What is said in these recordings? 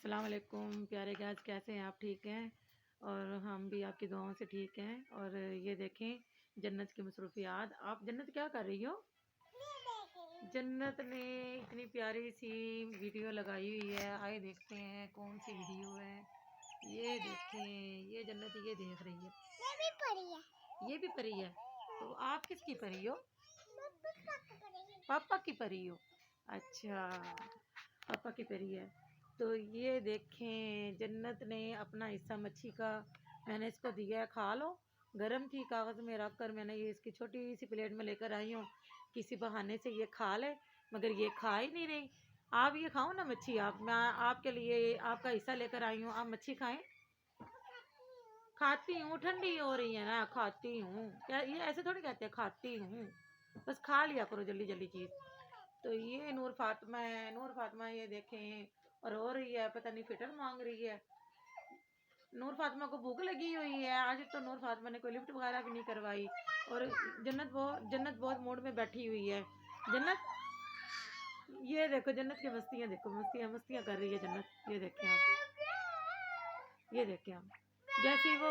السلام علیکم پیارے گاز، کیسے ہیں آپ؟ ٹھیک ہیں؟ اور ہم بھی آپ کی دعاؤں سے ٹھیک ہیں۔ اور یہ دیکھیں جنت کی مصروفیات۔ آپ جنت کیا کر رہی ہو؟ جنت نے اتنی پیاری سی ویڈیو لگائی ہوئی ہے، آئے دیکھتے ہیں کون سی ویڈیو ہے۔ یہ دیکھیں، یہ جنت یہ دیکھ رہی ہے، یہ بھی پری ہے۔ تو آپ کس کی پری ہو؟ پاپا کی پری ہو؟ اچھا، پاپا کی پری ہے۔ تو یہ دیکھیں جنت نے اپنا حصہ مچھی کا میں نے اس کو دیا ہے، کھا لو۔ گرم تھی، کاغذ میں رکھ کر میں نے یہ اس کی چھوٹی سی پلیٹ میں لے کر آئی ہوں، کسی بہانے سے یہ کھا لے، مگر یہ کھا ہی نہیں رہی۔ آپ یہ کھاؤ نا مچھی، میں آپ کے لیے آپ کا حصہ لے کر آئی ہوں، آپ مچھی کھائیں۔ کھاتی ہوں، ٹھنڈی ہو رہی ہے نا، کھاتی ہوں۔ یہ ایسے تھوڑی کہتے ہیں کھاتی ہوں، بس کھا لیا کرو جلدی جلدی چیز۔ تو یہ نور فاطمہ ہے، نور فاطمہ یہ دیکھیں اور رو رہی ہے، پتہ نہیں فٹر مانگ رہی ہے۔ نور فاطمہ کو بھوک لگی ہوئی ہے، آج تو نور فاطمہ نے کوئی لفٹ وغیرہ بھی نہیں کروائی، اور جنت بہت موڈ میں بیٹھی ہوئی ہے۔ جنت یہ دیکھو، جنت کی مستیاں دیکھو، مستیاں کر رہی ہے جنت۔ یہ دیکھیں آپ، یہ دیکھیں آپ، جیسے وہ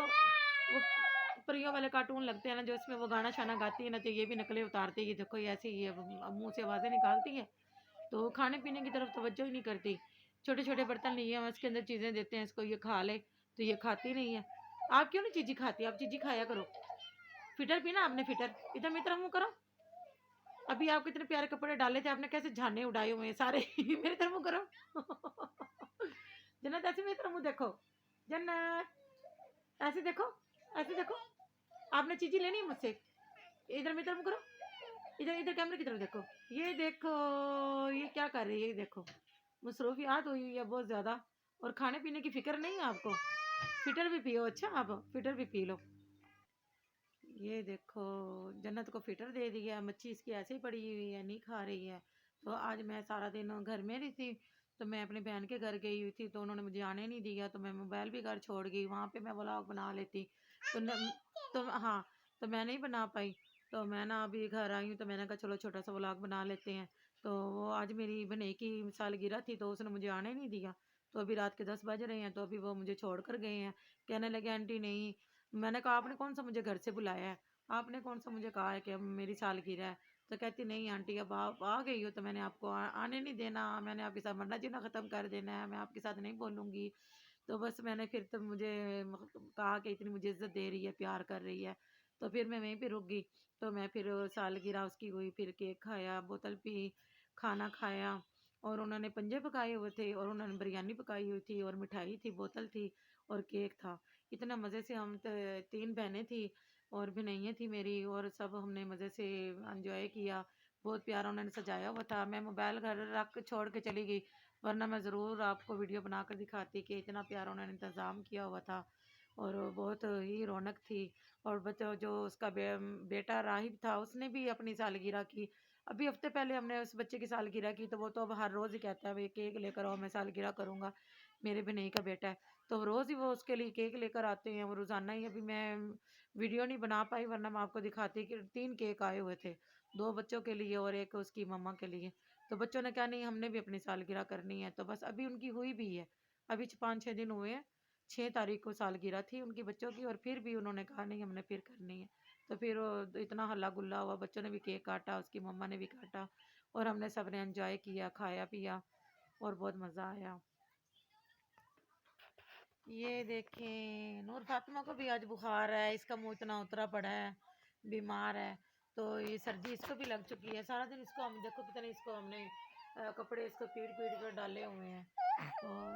پریوں والے کارٹون لگتے ہیں نا، جو اس میں وہ گانا شانا گاتی ہے نا، تو یہ بھی نقلیں اتارتی ہے، دیکھو ایسے ہی ہے، منہ سے آوازیں نکالتی ہے، تو کھانے پینے کی طرف توجہ ہی نہیں کرتی۔ چھوٹے چھوٹے برتن لیے ہم اس کے اندر چیزیں دیتے ہیں اس کو، یہ کھا لے، تو یہ کھاتی نہیں ہے۔ آپ کیوں نہیں چیزی کھاتی؟ آپ چیزی کھایا کرو۔ فٹر پینا آپ نے؟ فٹر ادھر میری طرف منہ کرو۔ ابھی آپ کتنے پیارے کپڑے ڈالے تھے، آپ نے کیسے جھانے اڑائے ہوئے ہیں سارے۔ میری طرف منہ کرو۔ جنت ایسے میری طرف منہ دیکھو، جنت ایسے دیکھو، ایسے دیکھو۔ آپ نے چیزی لینی ہے مجھ سے؟ ادھر میری طرف منہ کرو، ادھر کیمرے کی طرف دیکھو۔ یہ دیکھو یہ کیا کر رہی ہے، یہ دیکھو مصروفیات ہوئی ہے بہت زیادہ، اور کھانے پینے کی فکر نہیں ہے آپ کو۔ فٹر بھی پیو، اچھا آپ فٹر بھی پی لو۔ یہ دیکھو جنت کو فٹر دے دیا، مچھی اس کی ایسے ہی پڑی ہوئی ہے، نہیں کھا رہی ہے۔ تو آج میں سارا دن گھر میں رہی تھی، تو میں اپنے بہن کے گھر گئی ہوئی تھی، تو انہوں نے مجھے آنے نہیں دیا، تو میں موبائل بھی گھر چھوڑ گئی، وہاں پہ میں ولاگ بنا لیتی، تو ہاں، تو میں نہیں بنا پائی۔ تو میں نا ابھی گھر آئی ہوں، تو میں نے کہا چلو چھوٹا سا ولاگ بنا لیتے ہیں۔ تو وہ آج میری بہن کی سالگرہ تھی، تو اس نے مجھے آنے نہیں دیا، تو ابھی رات کے 10 بج رہے ہیں، تو ابھی وہ مجھے چھوڑ کر گئے ہیں۔ کہنے لگے آنٹی نہیں، میں نے کہا آپ نے کون سا مجھے گھر سے بلایا ہے، آپ نے کون سا مجھے کہا ہے کہ اب میری سالگرہ ہے؟ تو کہتی نہیں آنٹی، اب آپ آ گئی ہو تو میں نے آپ کو آنے نہیں دینا، میں نے آپ کے ساتھ مرنا جینا ختم کر دینا ہے، میں آپ کے ساتھ نہیں بولوں گی۔ تو بس میں نے پھر تو مجھے کہا کہ اتنی مجھے عزت دے رہی ہے، پیار کر رہی ہے، تو پھر میں وہیں پہ رک گئی۔ تو میں پھر سالگرہ اس کی ہوئی، پھر کیک کھایا، بوتل پی، کھانا کھایا، اور انہوں نے پنجے پکائے ہوئے تھے، اور انہوں نے بریانی پکائی ہوئی تھی، اور مٹھائی تھی، بوتل تھی، اور کیک تھا۔ اتنا مزے سے ہم 3 بہنیں تھی اور بھنیاں تھی میری، اور سب ہم نے مزے سے انجوائے کیا۔ بہت پیارا انہوں نے سجایا ہوا تھا۔ میں موبائل گھر رکھ چھوڑ کے چلی گئی، ورنہ میں ضرور آپ کو ویڈیو بنا کر دکھاتی کہ اتنا پیارا انہوں نے انتظام کیا ہوا تھا، اور بہت ہی رونق تھی۔ اور بچہ جو اس کا بیٹا راہب تھا، اس نے بھی اپنی سالگرہ کی۔ ابھی ہفتے پہلے ہم نے اس بچے کی سالگرہ کی، تو وہ تو اب ہر روز ہی کہتا ہے کیک لے کر آؤ، میں سالگرہ کروں گا، میرے بھنئی کا بیٹا ہے، تو روز ہی وہ اس کے لیے کیک لے کر آتے ہیں، وہ روزانہ ہی۔ ابھی میں ویڈیو نہیں بنا پائی، ورنہ میں آپ کو دکھاتی کہ 3 کیک آئے ہوئے تھے، 2 بچوں کے لیے اور ایک اس کی مما کے لیے۔ تو بچوں نے کہا نہیں ہم نے بھی اپنی سالگرہ کرنی ہے، تو بس ابھی ان کی ہوئی بھی ہے، ابھی 5-6 دن ہوئے ہیں، 6 تاریخ کو سالگرہ تھی ان کی بچوں کی، اور پھر بھی انہوں نے کہا نہیں ہم نے پھر کرنی ہے۔ تو پھر اتنا ہلا گلا ہوا، بچوں نے بھی کیک کاٹا، اس کی مما نے بھی کاٹا، اور ہم نے سب نے انجوائے کیا، کھایا پیا، اور بہت مزہ آیا۔ یہ دیکھیں نور فاطمہ کو بھی آج بخار ہے، اس کا منہ اتنا اترا پڑا ہے، بیمار ہے، تو یہ سردی اس کو بھی لگ چکی ہے۔ سارا دن اس کو ہم دیکھو پتہ نہیں، اس کو ہم نے کپڑے اس کو پیٹ کر ڈالے ہوئے ہیں۔ اور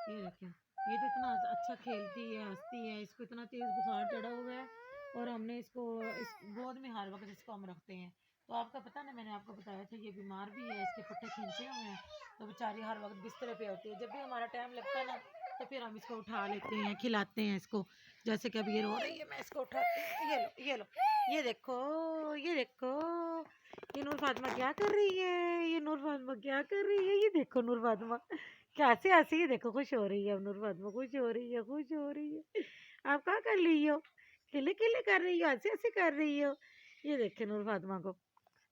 یہ دیکھیں، یہ تو اتنا اچھا کھیلتی ہے، ہنستی ہے، اس کو اتنا تیز بخار چڑھا ہوا ہے، اور ہم نے اس کو اس گود میں ہر وقت اس کو ہم رکھتے ہیں۔ تو آپ کا پتہ نا، میں نے آپ کو بتایا تھا یہ بیمار بھی ہے، اس کے پٹھے کھینچے ہوئے ہیں، تو بیچاری ہر وقت بسترے پہ ہوتی ہے۔ جب بھی ہمارا ٹائم لگتا ہے نا، تو پھر ہم اس کو اٹھا لیتے ہیں، کھلاتے ہیں اس کو، جیسے کہ اب یہ رو رہی ہے، میں اس کو اٹھاتی ہوں۔ یہ لو یہ لو، یہ دیکھو، یہ دیکھو، یہ نور فاطمہ کیا کر رہی ہے، یہ نور فاطمہ کیا کر رہی ہے، یہ دیکھو نور فاطمہ کیسے ہنسی، یہ دیکھو خوش ہو رہی ہے، اب نور فاطمہ خوش ہو رہی ہے، خوش ہو رہی ہے۔ آپ کیا کر رہی ہو؟ کھلے کھلے کر رہی ہو، ہنسی ہنسی کر رہی ہو۔ یہ دیکھے نور فاطمہ کو،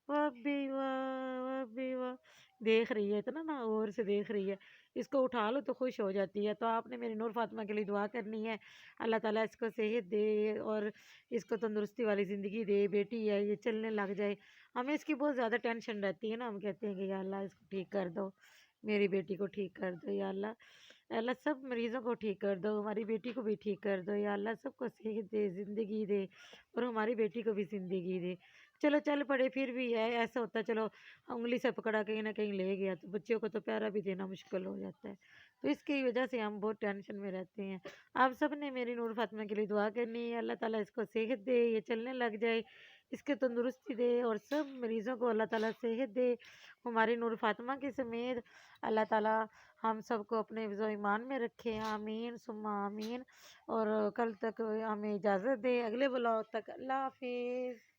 واہ بے واہ، واہ بے واہ، دیکھ رہی ہے اتنا نا، اور سے دیکھ رہی ہے۔ اس کو اٹھا لو تو خوش ہو جاتی ہے۔ تو آپ نے میری نور فاطمہ کے لیے دعا کرنی ہے، اللہ تعالیٰ اس کو صحت دے اور اس کو تندرستی والی زندگی دے۔ بیٹی ہے یہ چلنے لگ جائے، ہمیں اس کی بہت زیادہ ٹینشن رہتی ہے نا، ہم کہتے ہیں کہ یا اللہ اس کو ٹھیک کر دو، میری بیٹی کو ٹھیک کر دو یا اللہ، اللہ سب مریضوں کو ٹھیک کر دو، ہماری بیٹی کو بھی ٹھیک کر دو یا اللہ، سب کو صحت دے، زندگی دے، اور ہماری بیٹی کو بھی زندگی دے۔ چلو چل پڑے، پھر بھی ہے ایسا ہوتا ہے، چلو انگلی سے پکڑا کہیں نہ کہیں لے گیا تو بچوں کو تو پیارا بھی دینا مشکل ہو جاتا ہے، تو اس کی وجہ سے ہم بہت ٹینشن میں رہتے ہیں۔ آپ سب نے میری نور فاطمہ کے لیے دعا کرنی ہے، اللہ تعالیٰ اس کو صحت دے، یہ چلنے لگ جائے، اس کے تندرستی دے، اور سب مریضوں کو اللہ تعالیٰ صحت دے، ہماری نور فاطمہ کے سمیت اللہ تعالیٰ ہم سب کو اپنے حفظ و ایمان میں رکھے، آمین ثم آمین۔ اور کل تک ہمیں اجازت دے، اگلے بلاگ تک اللہ حافظ۔